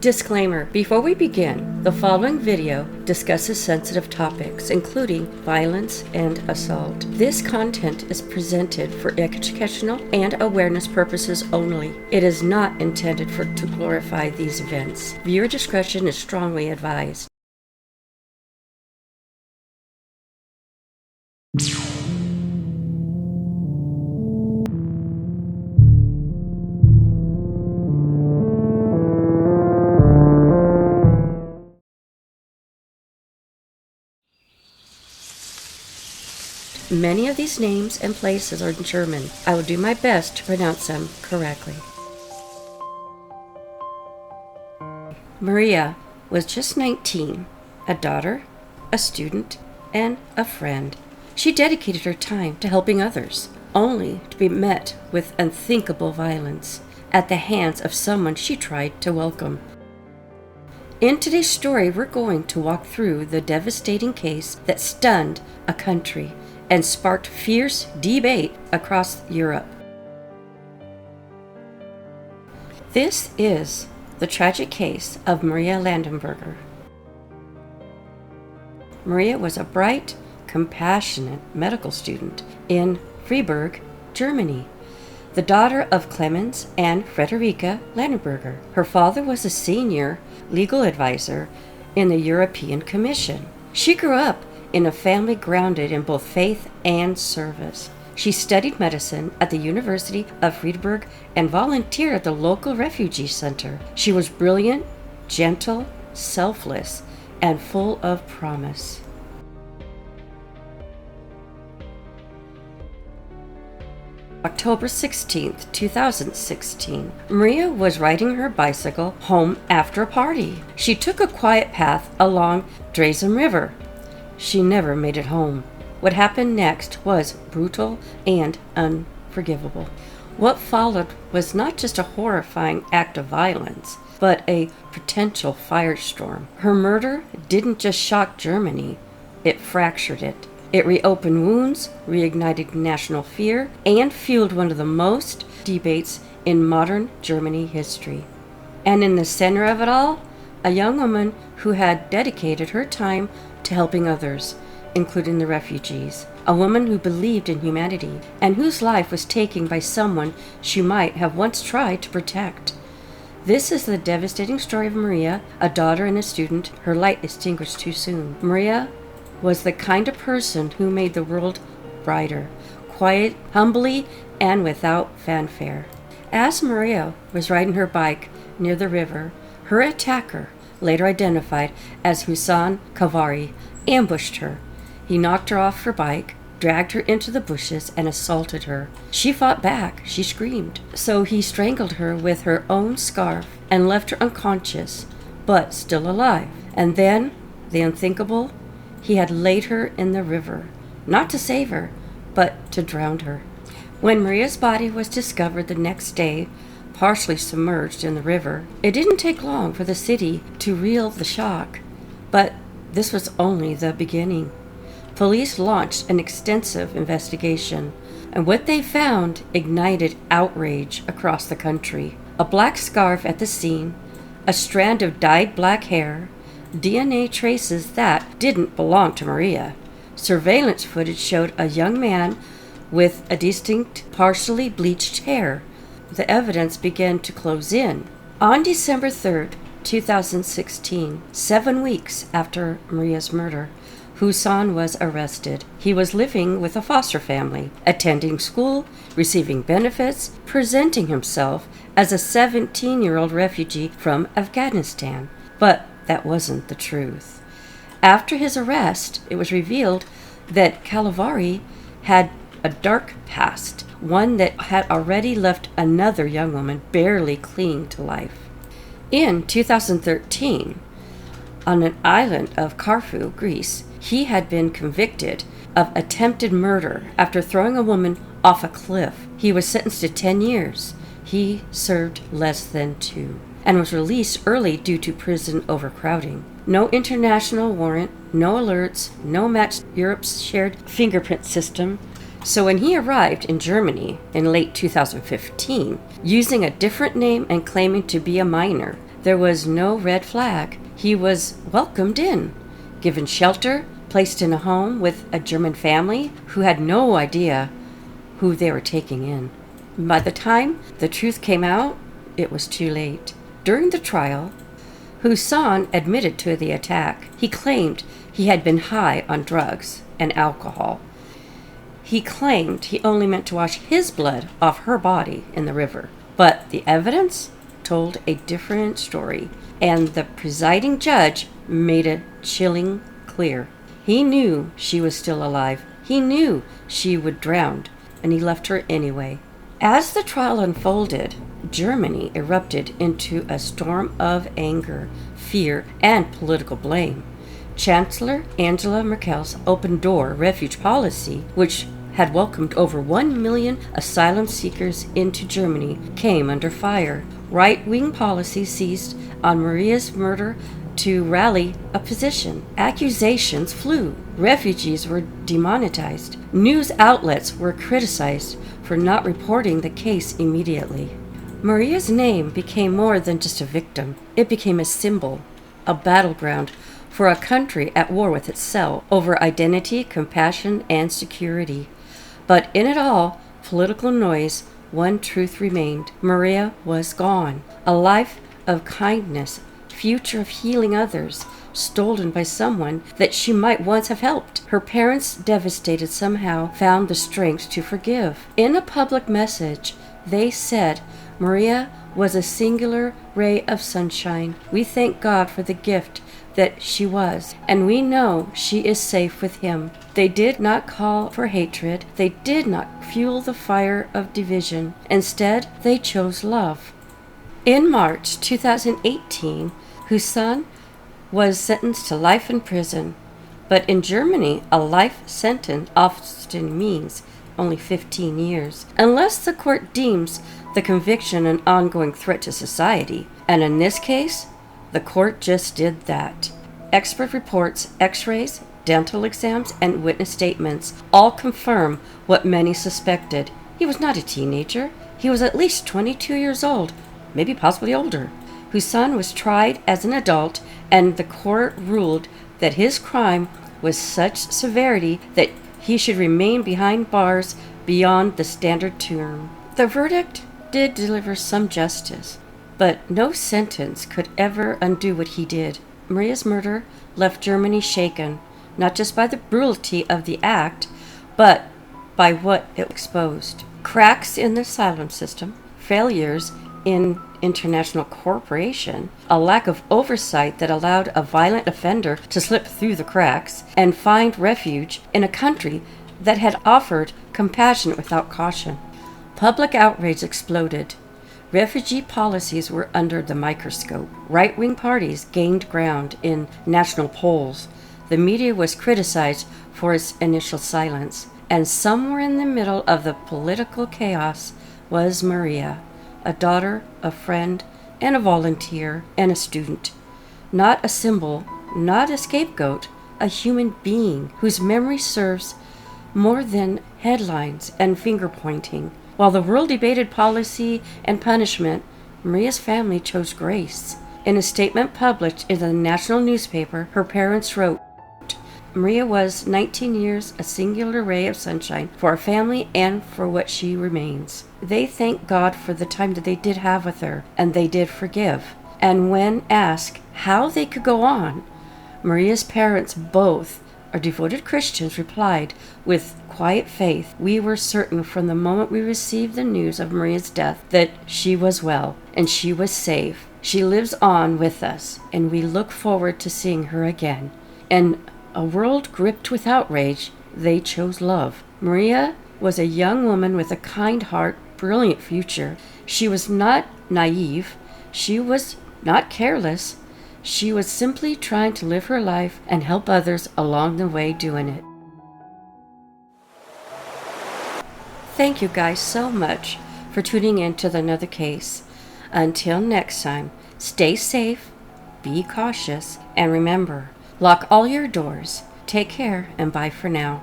Disclaimer: before we begin, the following video discusses sensitive topics, including violence and assault. This content is presented for educational and awareness purposes only. It is not intended to glorify these events. Viewer discretion is strongly advised. Many of these names and places are in German. I will do my best to pronounce them correctly. Maria was just 19, a daughter, a student, and a friend. She dedicated her time to helping others, only to be met with unthinkable violence at the hands of someone she tried to welcome. In today's story, we're going to walk through the devastating case that stunned a country and sparked fierce debate across Europe. This is the tragic case of Maria Ladenburger. Maria was a bright, compassionate medical student in Freiburg, Germany, the daughter of Clemens and Friederike Ladenburger. Her father was a senior legal advisor in the European Commission. She grew up in a family grounded in both faith and service. She studied medicine at the University of Freiburg and volunteered at the local refugee center. She was brilliant, gentle, selfless, and full of promise. October 16th, 2016, Maria was riding her bicycle home after a party. She took a quiet path along Dresden River. She never made it home. What happened next was brutal and unforgivable. What followed was not just a horrifying act of violence, but a potential firestorm. Her murder didn't just shock Germany, it fractured it. It reopened wounds, reignited national fear, and fueled one of the most debates in modern Germany history. And in the center of it all, a young woman who had dedicated her time to helping others, including the refugees. A woman who believed in humanity and whose life was taken by someone she might have once tried to protect. This is the devastating story of Maria, a daughter and a student, her light extinguished too soon. Maria was the kind of person who made the world brighter, quiet, humbly, and without fanfare. As Maria was riding her bike near the river, her attacker, later identified as Hussein Khavari, ambushed her. He knocked her off her bike, dragged her into the bushes, and assaulted her. She fought back. She screamed. So he strangled her with her own scarf and left her unconscious, but still alive. And then, the unthinkable, he had laid her in the river, not to save her, but to drown her. When Maria's body was discovered the next day, partially submerged in the river, it didn't take long for the city to reel the shock. But this was only the beginning. Police launched an extensive investigation, and what they found ignited outrage across the country. A black scarf at the scene, a strand of dyed black hair, DNA traces that didn't belong to Maria. Surveillance footage showed a young man with a distinct, partially bleached hair. The evidence began to close in. On December 3rd, 2016, 7 weeks after Maria's murder, Hussein was arrested. He was living with a foster family, attending school, receiving benefits, presenting himself as a 17-year-old refugee from Afghanistan. But that wasn't the truth. After his arrest, it was revealed that Khavari had a dark past, one that had already left another young woman barely clinging to life. In 2013, on an island of Corfu, Greece, he had been convicted of attempted murder after throwing a woman off a cliff. He was sentenced to 10 years. He served less than 2 and was released early due to prison overcrowding. No international warrant, no alerts, no match Europe's shared fingerprint system. So when he arrived in Germany in late 2015, using a different name and claiming to be a minor, There was no red flag. He was welcomed in, given shelter, placed in a home with a German family who had no idea who they were taking in. By the time the truth came out, it was too late. During the trial, Hussein admitted to the attack. He claimed he had been high on drugs and alcohol. He claimed he only meant to wash his blood off her body in the river. But the evidence told a different story, and the presiding judge made it chilling clear. He knew she was still alive. He knew she would drown, and he left her anyway. As the trial unfolded, Germany erupted into a storm of anger, fear, and political blame. Chancellor Angela Merkel's open-door refuge policy, which had welcomed over 1 million asylum seekers into Germany, came under fire. Right-wing policy seized on Maria's murder to rally opposition. Accusations flew. Refugees were demonetized. News outlets were criticized for not reporting the case immediately. Maria's name became more than just a victim. It became a symbol, a battleground for a country at war with itself over identity, compassion, and security. But in it all, political noise, one truth remained. Maria was gone. A life of kindness, future of healing others, stolen by someone that she might once have helped. Her parents, devastated, somehow found the strength to forgive. In a public message, they said Maria was a singular ray of sunshine. We thank God for the gift that she was, and we know she is safe with him. They did not call for hatred. They did not fuel the fire of division. Instead, they chose love. In March 2018, Hussein was sentenced to life in prison. But in Germany, a life sentence often means only 15 years, unless the court deems the conviction an ongoing threat to society. And in this case, the court just did that. Expert reports, x-rays, dental exams, and witness statements all confirm what many suspected. He was not a teenager. He was at least 22 years old, maybe possibly older. Hussein was tried as an adult, and the court ruled that his crime was such severity that he should remain behind bars beyond the standard term. The verdict did deliver some justice, but no sentence could ever undo what he did. Maria's murder left Germany shaken, not just by the brutality of the act, but by what it exposed. Cracks in the asylum system, failures in international cooperation, a lack of oversight that allowed a violent offender to slip through the cracks and find refuge in a country that had offered compassion without caution. Public outrage exploded. Refugee policies were under the microscope. Right-wing parties gained ground in national polls. The media was criticized for its initial silence. And somewhere in the middle of the political chaos was Maria, a daughter, a friend, and a volunteer, and a student. Not a symbol, not a scapegoat, a human being whose memory serves more than headlines and finger-pointing. While the world debated policy and punishment, Maria's family chose grace. In a statement published in the national newspaper, her parents wrote, Maria was 19 years, a singular ray of sunshine for our family and for what she remains. They thank God for the time that they did have with her, and they did forgive. And when asked how they could go on, Maria's parents, both are devoted Christians, replied with quiet faith, we were certain from the moment we received the news of Maria's death that she was well and she was safe. She lives on with us, and we look forward to seeing her again. In a world gripped with outrage, they chose love. Maria was a young woman with a kind heart, brilliant future. She was not naive. She was not careless. She was simply trying to live her life and help others along the way doing it. Thank you guys so much for tuning in to another case. Until next time, stay safe, be cautious, and remember, lock all your doors. Take care and bye for now.